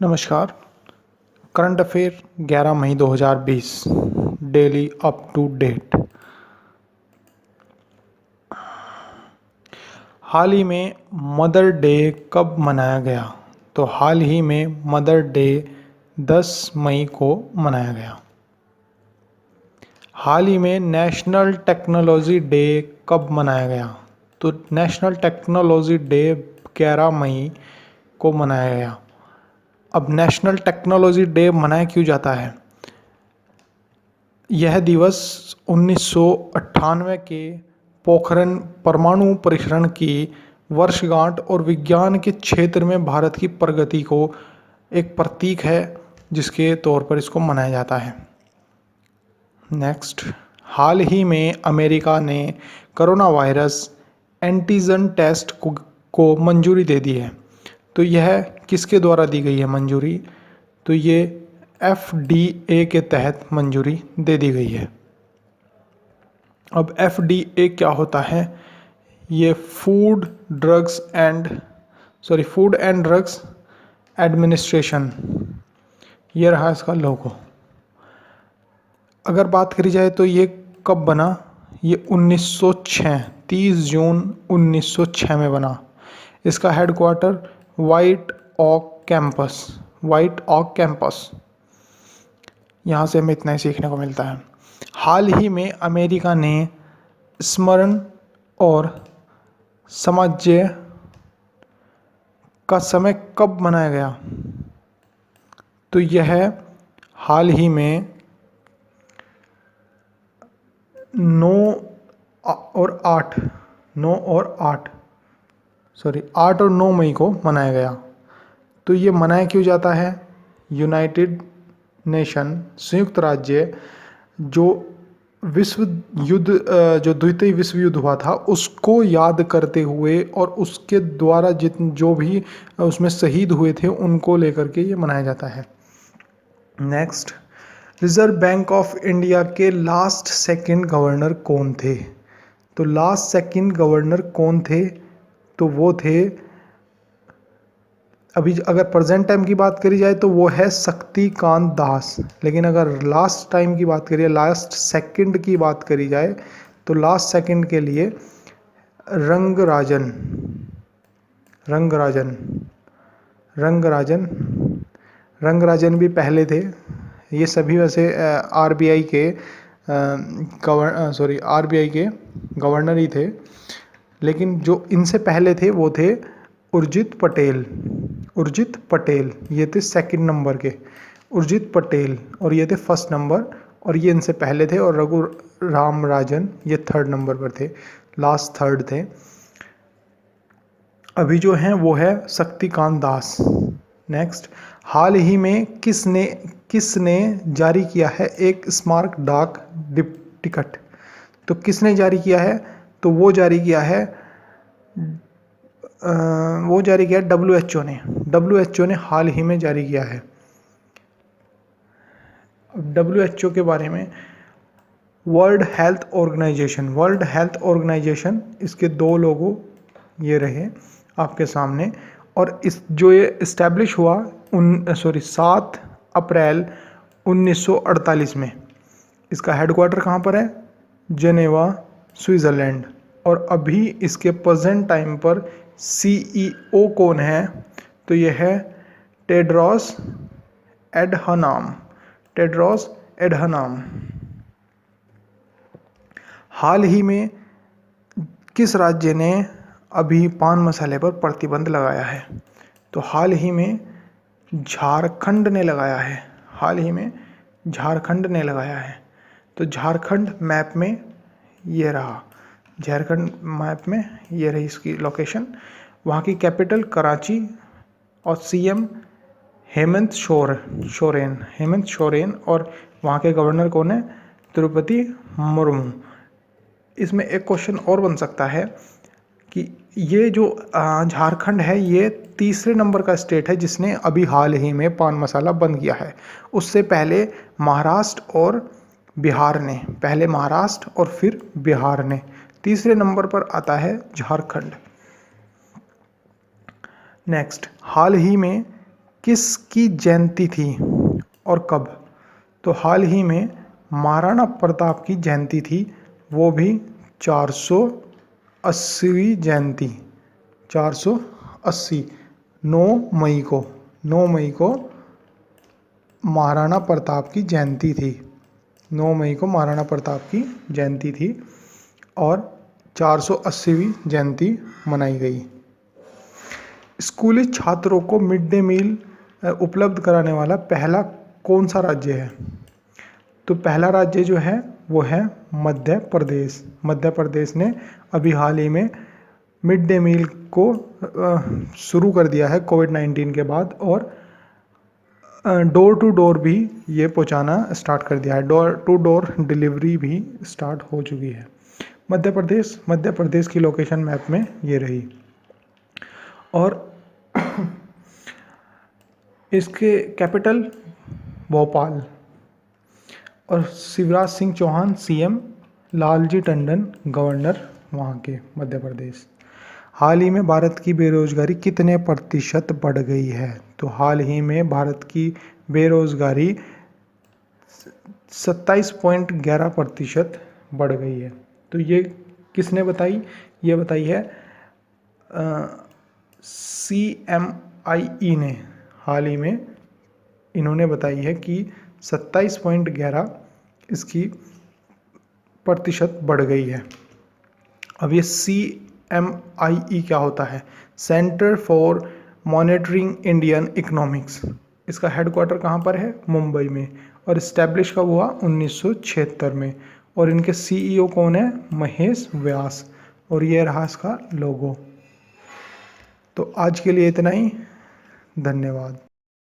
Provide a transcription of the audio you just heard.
नमस्कार। Current affair 11 May 2020 daily up to date. हाल ही में मदर डे कब मनाया गया? तो हाल ही में मदर डे 10 मई को मनाया गया। हाल ही में नेशनल टेक्नोलॉजी डे कब मनाया गया? तो नेशनल टेक्नोलॉजी डे 11 मई को मनाया गया। अब नेशनल टेक्नोलॉजी डे मनाया क्यों जाता है? यह दिवस 1998 के पोखरण परमाणु परीक्षण की वर्षगांठ और विज्ञान के क्षेत्र में भारत की प्रगति को एक प्रतीक है, जिसके तौर पर इसको मनाया जाता है। नेक्स्ट, हाल ही में अमेरिका ने कोरोना वायरस एंटीजन टेस्ट को मंजूरी दे दी है। तो यह किसके द्वारा दी गई है मंजूरी? तो ये FDA के तहत मंजूरी दे दी गई है। अब FDA क्या होता है? ये फूड एंड ड्रग्स एडमिनिस्ट्रेशन, ये रहा इसका लोगो। अगर बात करी जाए तो ये कब बना? ये 1906 30 जून 1906 में बना। इसका हेडक्वार्टर व्हाइट ऑक कैंपस। यहाँ से हमें इतना ही सीखने को मिलता है। हाल ही में अमेरिका ने स्मरण और साम्राज्य का समय कब मनाया गया? तो यह हाल ही में 8 और 9 मई को मनाया गया। तो ये मनाया क्यों जाता है? यूनाइटेड नेशन, संयुक्त राज्य, जो द्वितीय विश्व युद्ध हुआ था उसको याद करते हुए और उसके द्वारा जो भी उसमें शहीद हुए थे उनको लेकर के ये मनाया जाता है। Next, reserve bank of India के लास्ट सेकंड गवर्नर कौन थे? तो लास्ट सेकंड गवर्नर कौन थे? तो वो थे, अभी अगर प्रेजेंट टाइम की बात करी जाए तो वो है शक्तिकांत दास। लेकिन अगर लास्ट टाइम की बात करिए, लास्ट सेकंड की बात करी जाए तो लास्ट सेकंड के लिए रंगराजन भी पहले थे। ये सभी वैसे RBI के गवर्नर ही थे, लेकिन जो इनसे पहले थे वो थे उर्जित पटेल। ये थे सेकंड नंबर के, उर्जित पटेल, और ये थे फर्स्ट नंबर, और ये इनसे पहले थे। और रघु राम राजन ये थर्ड नंबर पर थे, लास्ट थर्ड थे। अभी जो हैं वो है शक्तिकांत दास। नेक्स्ट, हाल ही में किसने जारी किया है एक स्मारक डाक टिकट? तो किसने जारी किया है? तो वो जारी किया है WHO ने हाल ही में जारी किया है। अब WHO के बारे में, वर्ल्ड हेल्थ ऑर्गेनाइजेशन, इसके दो लोगो ये रहे आपके सामने। और इस जो ये इस्टेब्लिश हुआ 7 अप्रैल 1948 में। इसका हेडक्वार्टर कहाँ पर है? Geneva, Switzerland. और अभी इसके प्रेजेंट टाइम पर CEO कौन है? तो यह है टेड्रोस एडहानॉम। हाल ही में किस राज्य ने अभी पान मसाले पर प्रतिबंध लगाया है? तो हाल ही में झारखंड ने लगाया है। तो झारखंड मैप में ये रहा, रही इसकी लोकेशन। वहाँ की कैपिटल कराची और CM हेमंत सोरेन, और वहाँ के गवर्नर कौन है? तिरुपति मुर्मू। इसमें एक क्वेश्चन और बन सकता है कि ये जो झारखंड है ये तीसरे नंबर का स्टेट है जिसने अभी हाल ही में पान मसाला बंद किया है। उससे पहले महाराष्ट्र और बिहार ने। तीसरे नंबर पर आता है झारखंड। नेक्स्ट, हाल ही में किसकी जयंती थी और कब? तो हाल ही में महाराणा प्रताप की जयंती थी, वो भी 480वीं जयंती, 480, 9 मई को महाराणा प्रताप की जयंती थी। 9 मई को महाराणा प्रताप की जयंती थी और 480वीं जयंती मनाई गई। स्कूली छात्रों को मिड डे मील उपलब्ध कराने वाला पहला कौन सा राज्य है? तो पहला राज्य जो है वो है मध्य प्रदेश। मध्य प्रदेश ने अभी हाल ही में मिड डे मील को शुरू कर दिया है कोविड-19 के बाद, और डोर टू डोर भी ये पहुंचाना स्टार्ट कर दिया है। डोर टू डोर डिलीवरी भी स्टार्ट हो चुकी है। मध्य प्रदेश की लोकेशन मैप में ये रही। और इसके कैपिटल भोपाल, और शिवराज सिंह चौहान सीएम, लालजी टंडन गवर्नर वहाँ के मध्य प्रदेश। हाल ही में भारत की बेरोजगारी कितने प्रतिशत बढ़ गई है? तो हाल ही में भारत की बेरोजगारी 27.11% बढ़ गई है। तो ये किसने बताई? ये बताई है CMIE ने। हाल ही में इन्होंने बताई है कि 27.11 इसकी प्रतिशत बढ़ गई है। अब ये CMIE क्या होता है? Centre for monitoring Indian economics. इसका हेडक्वार्टर कहाँ पर है? मुंबई में। और इस्टेब्लिश कब हुआ? 1976 में। और इनके CEO कौन है? महेश व्यास। और ये रहा इसका लोगो। तो आज के लिए इतना ही, धन्यवाद।